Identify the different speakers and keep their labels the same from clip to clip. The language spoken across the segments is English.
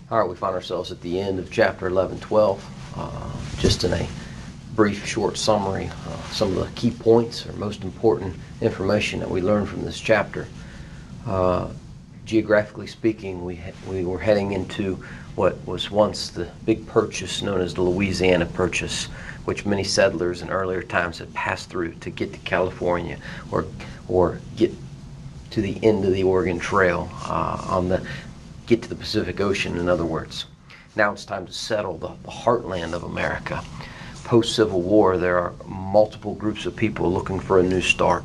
Speaker 1: All right, we find ourselves at the end of chapter 11, 12. Just in a brief, short summary, some of the key points or most important information that we learned from this chapter. Geographically speaking, we were heading into what was once the big purchase known as the Louisiana Purchase, which many settlers in earlier times had passed through to get to California or get to the end of the Oregon Trail, get to the Pacific Ocean, in other words. Now it's time to settle the heartland of America. Post-Civil War, there are multiple groups of people looking for a new start.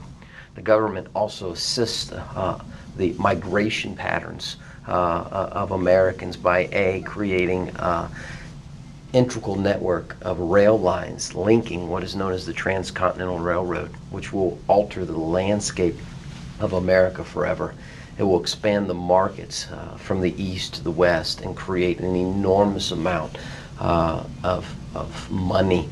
Speaker 1: The government also assists the migration patterns of Americans by creating integral network of rail lines linking what is known as the Transcontinental Railroad, which will alter the landscape of America forever. It will expand the markets from the east to the west and create an enormous amount of money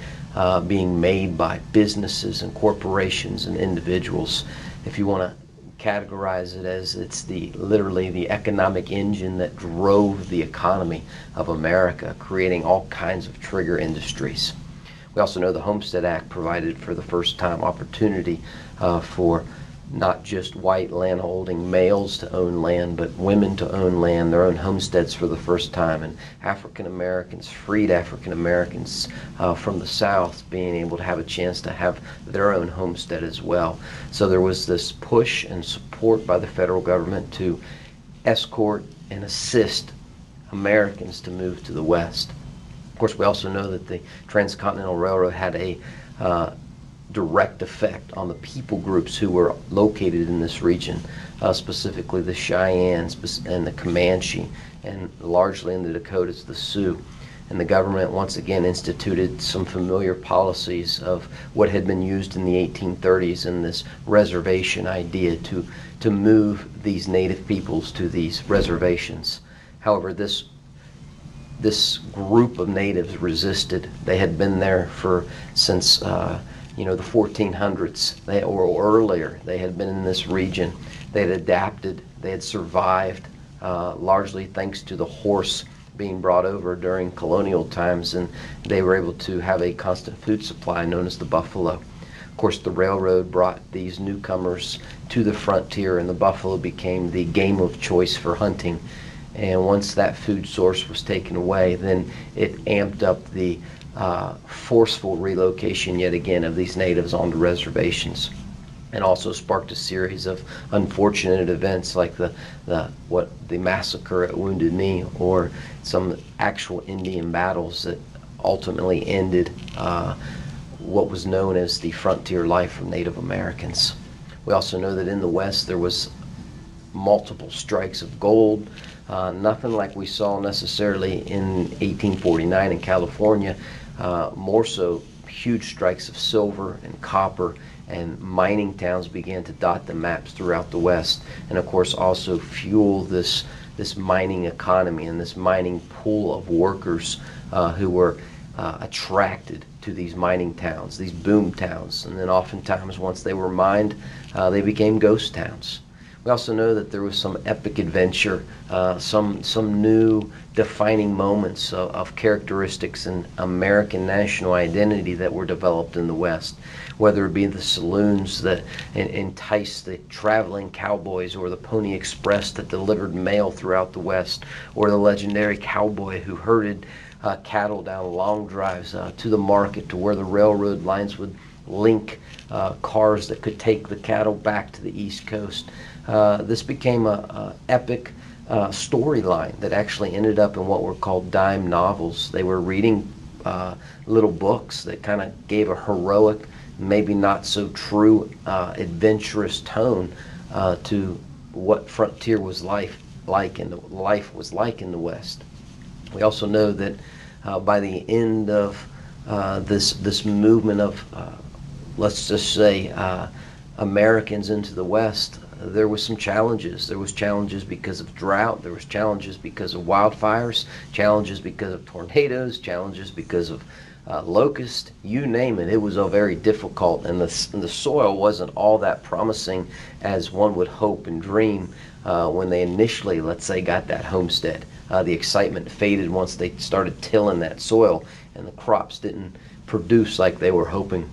Speaker 1: being made by businesses and corporations and individuals. If you want to categorize it as it's literally the economic engine that drove the economy of America, creating all kinds of trigger industries. We also know the Homestead Act provided for the first time opportunity for not just white landholding males to own land, but women to own land, their own homesteads for the first time, and African Americans, freed African Americans from the South, being able to have a chance to have their own homestead as well. So there was this push and support by the federal government to escort and assist Americans to move to the West. Of course, we also know that the Transcontinental Railroad had a direct effect on the people groups who were located in this region, specifically the Cheyennes and the Comanche, and largely in the Dakotas, the Sioux. And the government once again instituted some familiar policies of what had been used in the 1830s in this reservation idea to move these native peoples to these reservations. However, this group of natives resisted. They had been there since the 1400s or earlier. They had been in this region. They had adapted. They had survived largely thanks to the horse being brought over during colonial times, and they were able to have a constant food supply known as the buffalo. Of course, the railroad brought these newcomers to the frontier, and the buffalo became the game of choice for hunting. And once that food source was taken away, then it amped up the forceful relocation yet again of these natives onto reservations, and also sparked a series of unfortunate events like the massacre at Wounded Knee, or some actual Indian battles that ultimately ended what was known as the frontier life of Native Americans. We also know that in the West there was multiple strikes of gold, nothing like we saw necessarily in 1849 in California. More so, huge strikes of silver and copper, and mining towns began to dot the maps throughout the West, and of course also fuel this mining economy and this mining pool of workers who were attracted to these mining towns, these boom towns, and then oftentimes once they were mined, they became ghost towns. We also know that there was some epic adventure, some new defining moments of characteristics and American national identity that were developed in the West, whether it be the saloons that enticed the traveling cowboys, or the Pony Express that delivered mail throughout the West, or the legendary cowboy who herded cattle down long drives to the market, to where the railroad lines would link cars that could take the cattle back to the East Coast. This became an epic storyline that actually ended up in what were called dime novels. They were reading little books that kind of gave a heroic, maybe not so true, adventurous tone to what frontier was life was like in the West. We also know that by the end of this movement of let's just say Americans into the West, there was some challenges. There was challenges because of drought. There was challenges because of wildfires, challenges because of tornadoes, challenges because of locust, you name it. It was all very difficult, and the soil wasn't all that promising as one would hope and dream when they initially, let's say, got that homestead. The excitement faded once they started tilling that soil and the crops didn't produce like they were hoping.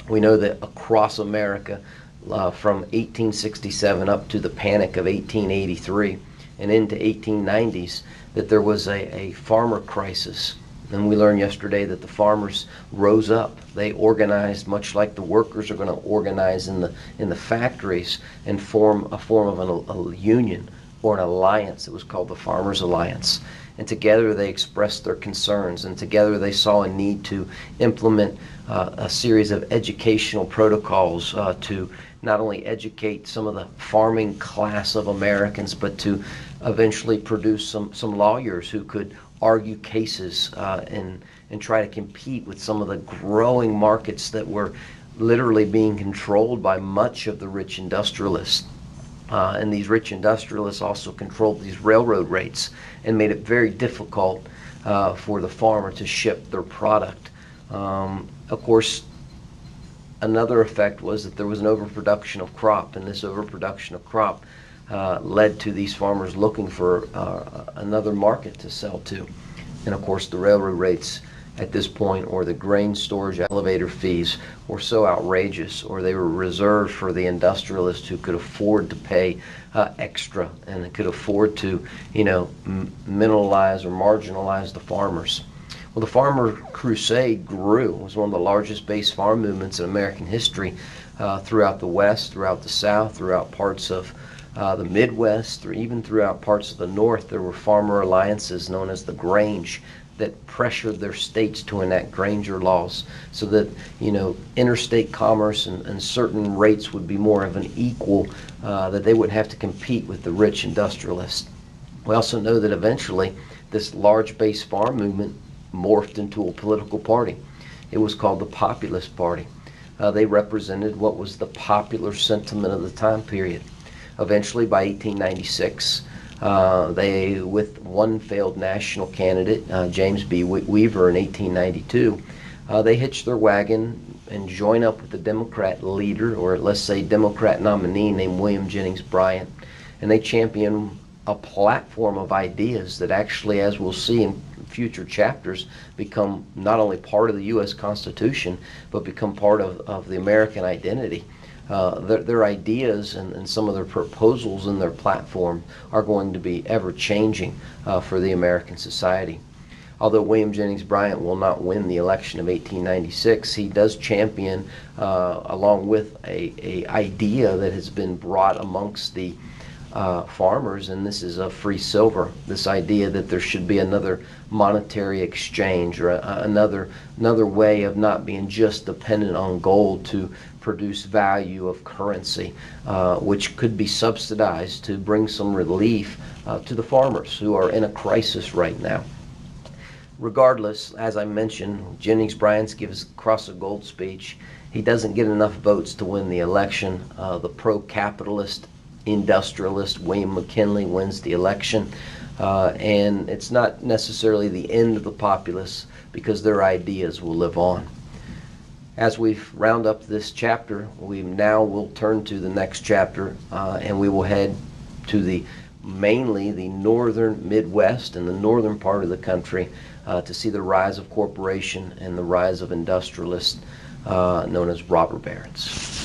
Speaker 1: We know that across America, from 1867 up to the Panic of 1883 and into 1890s, that there was a farmer crisis. And we learned yesterday that the farmers rose up. They organized, much like the workers are going to organize in the factories, and form a form of a union or an alliance. It was called the Farmers Alliance. And together they expressed their concerns, and together they saw a need to implement a series of educational protocols to not only educate some of the farming class of Americans, but to eventually produce some lawyers who could argue cases and try to compete with some of the growing markets that were literally being controlled by much of the rich industrialists. And these rich industrialists also controlled these railroad rates and made it very difficult for the farmer to ship their product. Of course, another effect was that there was an overproduction of crop, and this overproduction of crop led to these farmers looking for another market to sell to. And of course, the railroad rates at this point, or the grain storage elevator fees, were so outrageous, or they were reserved for the industrialists who could afford to pay extra and could afford to, minimalize or marginalize the farmers. Well, the farmer crusade grew. It was one of the largest base farm movements in American history throughout the West, throughout the South, throughout parts of the Midwest, or even throughout parts of the North. There were farmer alliances known as the Grange that pressured their states to enact Granger laws so that, interstate commerce and certain rates would be more of an equal, that they wouldn't have to compete with the rich industrialists. We also know that eventually this large base farm movement morphed into a political party. It was called the Populist Party. They represented what was the popular sentiment of the time period. Eventually, by 1896, they, with one failed national candidate, James B. Weaver, in 1892, they hitched their wagon and joined up with the Democrat leader, or let's say Democrat nominee, named William Jennings Bryan. And they championed a platform of ideas that actually, as we'll see in future chapters, become not only part of the U.S. Constitution, but become part of the American identity. Their ideas and some of their proposals in their platform are going to be ever-changing for the American society. Although William Jennings Bryan will not win the election of 1896, he does champion, along with a idea that has been brought amongst the farmers, and this is a free silver. This idea that there should be another monetary exchange, or another way of not being just dependent on gold to produce value of currency, which could be subsidized to bring some relief to the farmers who are in a crisis right now. Regardless, as I mentioned, Jennings Bryan gives Cross of Gold speech. He doesn't get enough votes to win the election. The pro-capitalist industrialist William McKinley wins the election, and it's not necessarily the end of the populists, because their ideas will live on. As we round up this chapter, we now will turn to the next chapter, and we will head to mainly the northern Midwest and the northern part of the country to see the rise of corporation and the rise of industrialists known as robber barons.